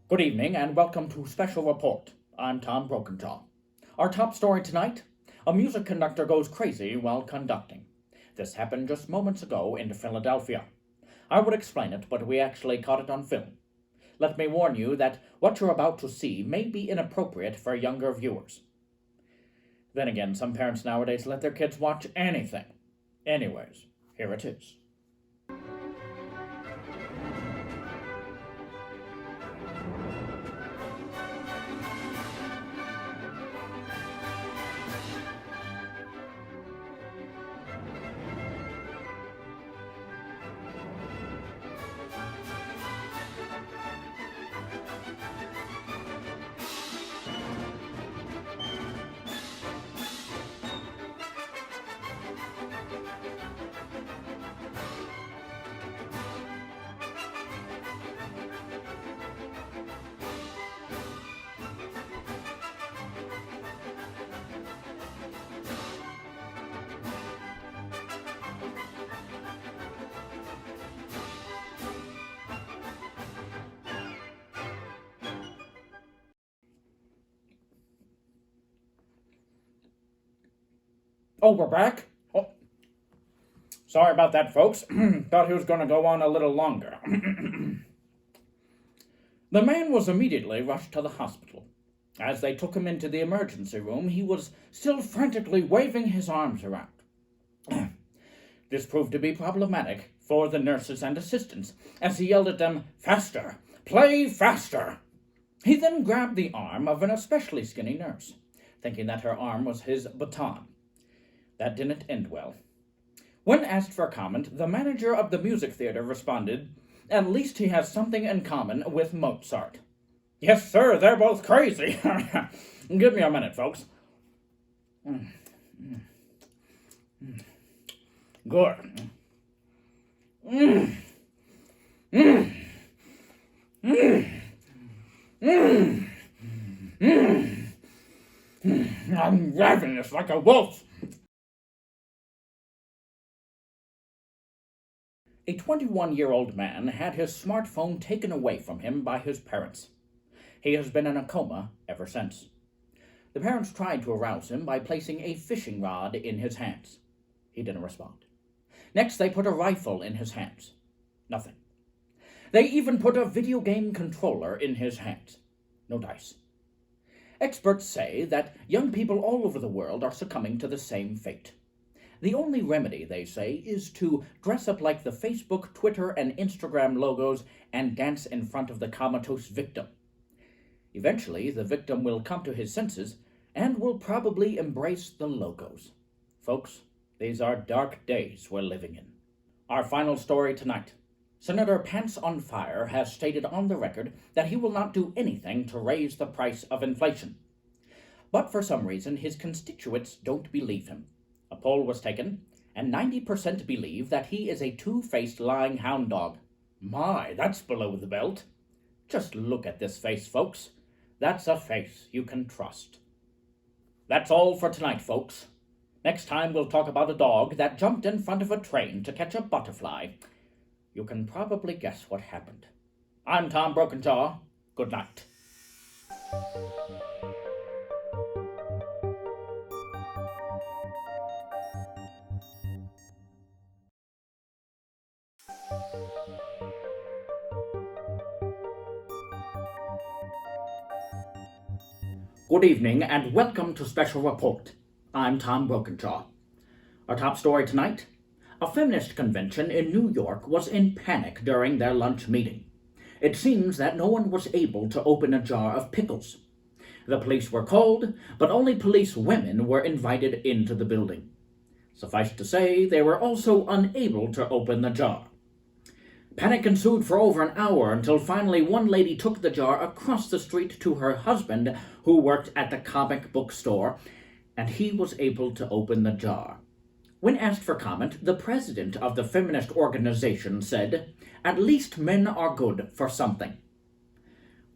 Good evening and welcome to Special Report. I'm Tom Brokenjaw. Our top story tonight: a music conductor goes crazy while conducting. This happened just moments ago in Philadelphia. I would explain it, but we actually caught it on film. Let me warn you that what you're about to see may be inappropriate for younger viewers. Then again, some parents nowadays let their kids watch anything. Anyways, here it is. Oh, we're back? Oh, sorry about that, folks. Thought he was going to go on a little longer. The man was immediately rushed to the hospital. As they took him into the emergency room, he was still frantically waving his arms around. This proved to be problematic for the nurses and assistants, as he yelled at them, "Faster! Play faster!" He then grabbed the arm of an especially skinny nurse, thinking that her arm was his baton. That didn't end well. When asked for comment, the manager of the music theater responded, "At least he has something in common with Mozart." Yes, sir, they're both crazy. Give me a minute, folks. Good. I'm ravenous like a wolf. A 21-year-old man had his smartphone taken away from him by his parents. He has been in a coma ever since. The parents tried to arouse him by placing a fishing rod in his hands. He didn't respond. Next, they put a rifle in his hands. Nothing. They even put a video game controller in his hands. No dice. Experts say that young people all over the world are succumbing to the same fate. The only remedy, they say, is to dress up like the Facebook, Twitter, and Instagram logos and dance in front of the comatose victim. Eventually, the victim will come to his senses and will probably embrace the logos. Folks, these are dark days we're living in. Our final story tonight. Senator Pants on Fire has stated on the record that he will not do anything to raise the price of inflation. But for some reason, his constituents don't believe him. A poll was taken, and 90% believe that he is a two-faced lying hound dog. My, that's below the belt. Just look at this face, folks. That's a face you can trust. That's all for tonight, folks. Next time we'll talk about a dog that jumped in front of a train to catch a butterfly. You can probably guess what happened. I'm Tom Brokenjaw. Good night. Good evening and welcome to Special Report. I'm Tom Brokenjaw. Our top story tonight: a feminist convention in New York was in panic during their lunch meeting. It seems that no one was able to open a jar of pickles. The police were called, but only police women were invited into the building. Suffice to say, they were also unable to open the jar. Panic ensued for over an hour until finally one lady took the jar across the street to her husband, who worked at the comic book store, and he was able to open the jar. When asked for comment, the president of the feminist organization said, "At least men are good for something."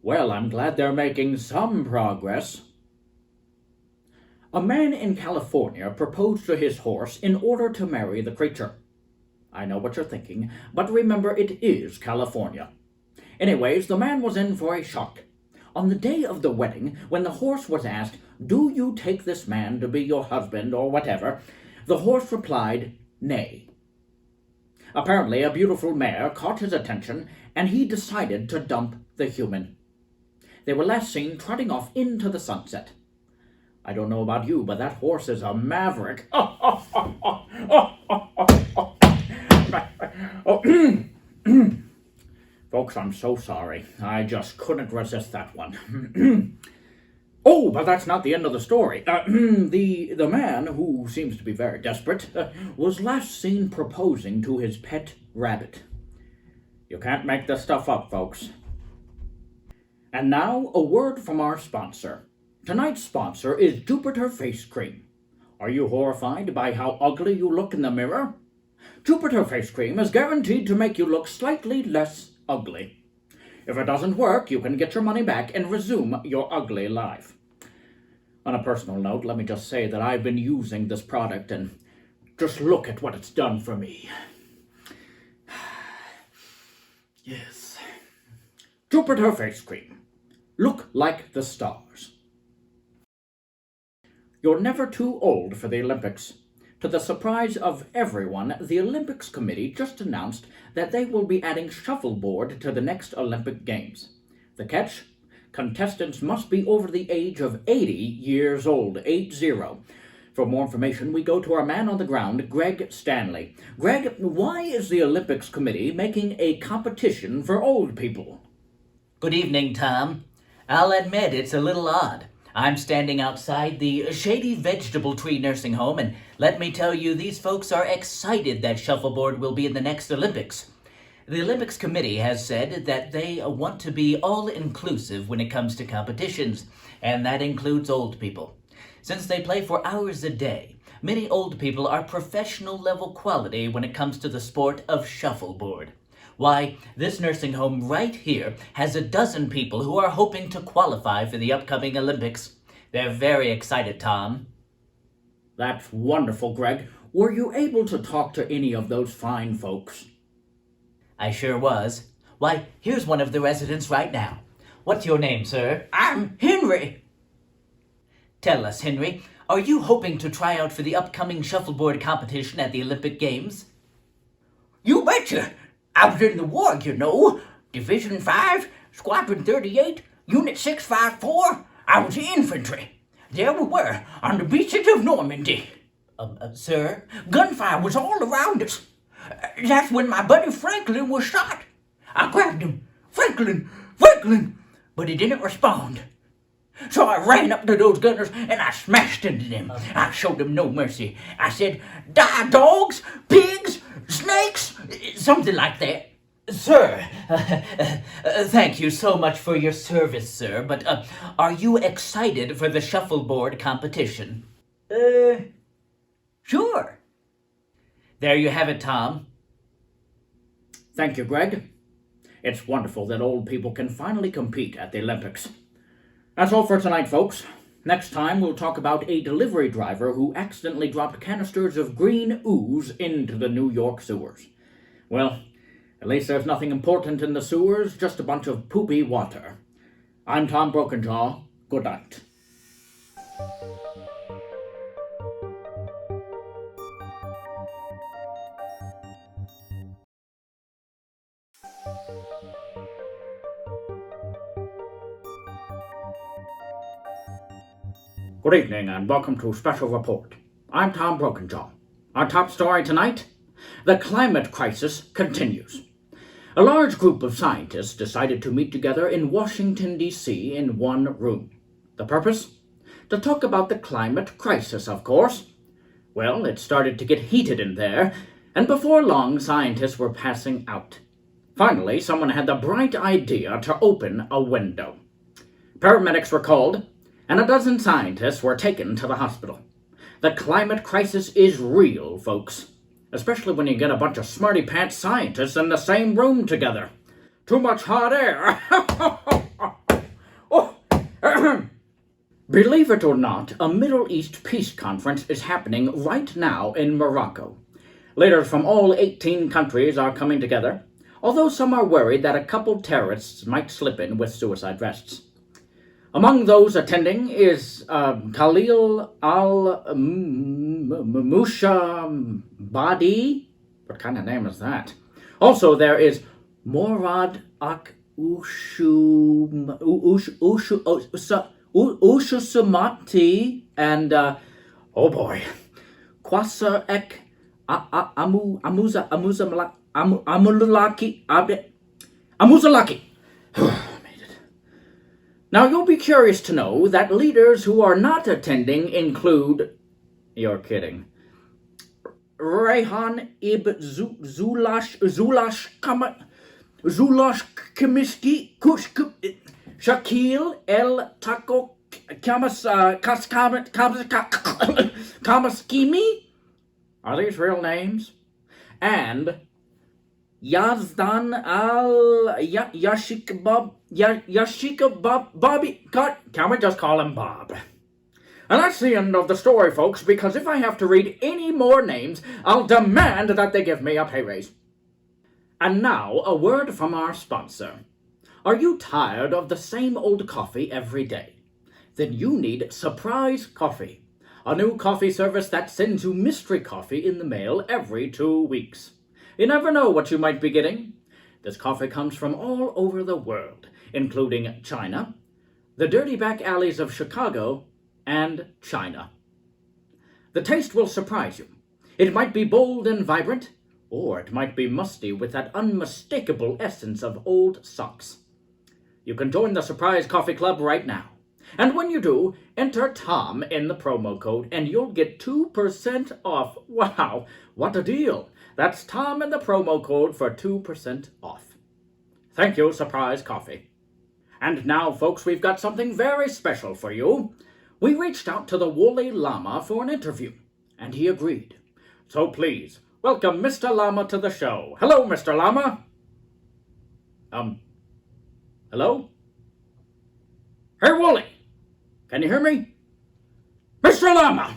Well, I'm glad they're making some progress. A man in California proposed to his horse in order to marry the creature. I know what you're thinking, but remember it is California. Anyways, the man was in for a shock. On the day of the wedding, when the horse was asked, "Do you take this man to be your husband or whatever?" the horse replied, "Nay." Apparently, a beautiful mare caught his attention, and he decided to dump the human. They were last seen trotting off into the sunset. I don't know about you, but that horse is a maverick. Folks, I'm so sorry. I just couldn't resist that one. Oh, but that's not the end of the story. The man, who seems to be very desperate, was last seen proposing to his pet rabbit. You can't make this stuff up, folks. And now, a word from our sponsor. Tonight's sponsor is Jupiter Face Cream. Are you horrified by how ugly you look in the mirror? Jupiter Face Cream is guaranteed to make you look slightly less ugly. If it doesn't work, you can get your money back and resume your ugly life. On a personal note, let me just say that I've been using this product and just look at what it's done for me. Yes. Jupiter Face Cream. Look like the stars. You're never too old for the Olympics. To the surprise of everyone, the Olympics Committee just announced that they will be adding shuffleboard to the next Olympic Games. The catch? Contestants must be over the age of 80 years old, 80. For more information, we go to our man on the ground, Greg Stanley. Greg, why is the Olympics Committee making a competition for old people? Good evening, Tom. I'll admit it's a little odd. I'm standing outside the Shady Vegetable Tree Nursing Home, and let me tell you, these folks are excited that shuffleboard will be in the next Olympics. The Olympics Committee has said that they want to be all-inclusive when it comes to competitions, and that includes old people. Since they play for hours a day, many old people are professional-level quality when it comes to the sport of shuffleboard. Why, this nursing home right here has a dozen people who are hoping to qualify for the upcoming Olympics. They're very excited, Tom. That's wonderful, Greg. Were you able to talk to any of those fine folks? I sure was. Why, here's one of the residents right now. What's your name, sir? I'm Henry. Tell us, Henry, are you hoping to try out for the upcoming shuffleboard competition at the Olympic Games? You betcha. I was in the war, you know. Division 5, Squadron 38, Unit 654. I was infantry. There we were, on the beaches of Normandy. Sir? Gunfire was all around us. That's when my buddy Franklin was shot. I grabbed him. Franklin! But he didn't respond. So I ran up to those gunners and I smashed into them. I showed them no mercy. I said, "Die, dogs, pigs, snakes," something like that. Sir, thank you so much for your service, sir, but are you excited for the shuffleboard competition? Sure. There you have it, Tom. Thank you, Greg. It's wonderful that old people can finally compete at the Olympics. That's all for tonight, folks. Next time, we'll talk about a delivery driver who accidentally dropped canisters of green ooze into the New York sewers. Well, at least there's nothing important in the sewers, just a bunch of poopy water. I'm Tom Brokenjaw. Good night. Good evening and welcome to Special Report. I'm Tom Brokenjaw. Our top story tonight: the climate crisis continues. A large group of scientists decided to meet together in Washington, D.C. in one room. The purpose? To talk about the climate crisis, of course. Well, it started to get heated in there, and before long, scientists were passing out. Finally, someone had the bright idea to open a window. Paramedics were called, and a dozen scientists were taken to the hospital. The climate crisis is real, folks. Especially when you get a bunch of smarty-pants scientists in the same room together. Too much hot air. Believe it or not, a Middle East peace conference is happening right now in Morocco. Leaders from all 18 countries are coming together, although some are worried that a couple terrorists might slip in with suicide vests. Among those attending is Khalil al-Mushabadi. What kind of name is that? Also, there is Morad Ushusumati and, oh boy, Kwasa Ek Amuzalaki. Made it. Now, you'll be curious to know that leaders who are not attending include... You're kidding. Rehan Ibn Zulash Kamiski Shakil El Taco Kamaskimi? Are these real names? And Yazdan Al Yashika Bobby. God, can we just call him Bob? And that's the end of the story, folks, because if I have to read any more names, I'll demand that they give me a pay raise. And now, a word from our sponsor. Are you tired of the same old coffee every day? Then you need Surprise Coffee, a new coffee service that sends you mystery coffee in the mail every 2 weeks. You never know what you might be getting. This coffee comes from all over the world, including China, the dirty back alleys of Chicago, and China. The taste will surprise you. It might be bold and vibrant, or it might be musty with that unmistakable essence of old socks. You can join the Surprise Coffee Club right now. And when you do, enter Tom in the promo code and you'll get 2% off. Wow, what a deal. That's Tom in the promo code for 2% off. Thank you, Surprise Coffee. And now, folks, we've got something very special for you. We reached out to the Woolly Llama for an interview, and he agreed. So please, welcome Mr. Llama to the show. Hello, Mr. Llama. Hello? Hey, Woolly, can you hear me? Mr. Llama!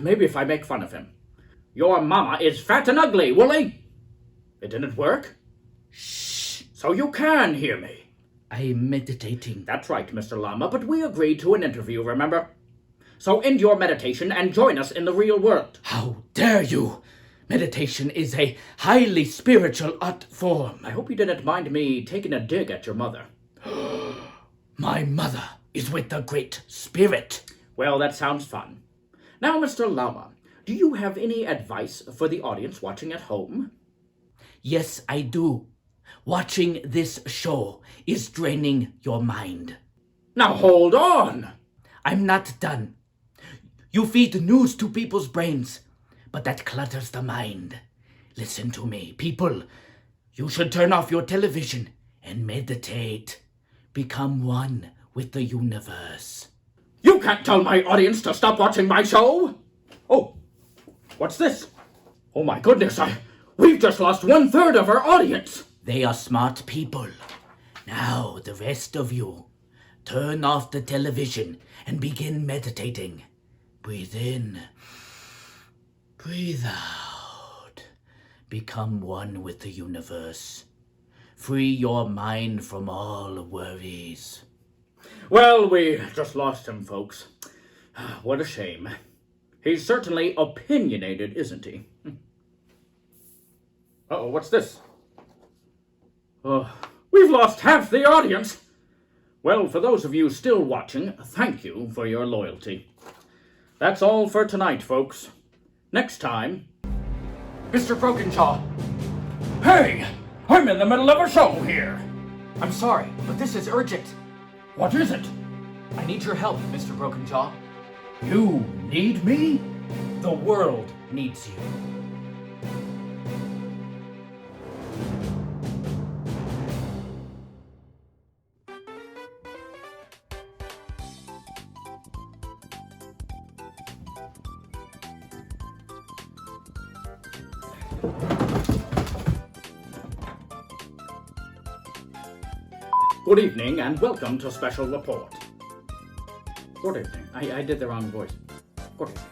Maybe if I make fun of him. Your mama is fat and ugly, Woolly. It didn't work? Shh. So you can hear me. I'm meditating. That's right, Mr. Llama, but we agreed to an interview, remember? So end your meditation and join us in the real world. How dare you! Meditation is a highly spiritual art form. I hope you didn't mind me taking a dig at your mother. My mother is with the Great Spirit. Well, that sounds fun. Now, Mr. Llama, do you have any advice for the audience watching at home? Yes, I do. Watching this show is draining your mind. Now, hold on! I'm not done. You feed news to people's brains, but that clutters the mind. Listen to me, people. You should turn off your television and meditate. Become one with the universe. You can't tell my audience to stop watching my show! Oh, what's this? Oh my goodness, we've just lost 1/3 of our audience! They are smart people. Now, the rest of you, turn off the television and begin meditating. Breathe in. Breathe out. Become one with the universe. Free your mind from all worries. Well, we just lost him, folks. What a shame. He's certainly opinionated, isn't he? Uh-oh, what's this? We've lost half the audience. Well, for those of you still watching, thank you for your loyalty. That's all for tonight, folks. Next time... Mr. Brokenjaw! Hey! I'm in the middle of a show here! I'm sorry, but this is urgent. What is it? I need your help, Mr. Brokenjaw. You need me? The world needs you. Good evening and welcome to Special Report. Good evening. I did the wrong voice. Good evening.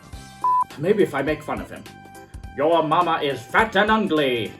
Maybe if I make fun of him. Your mama is fat and ugly.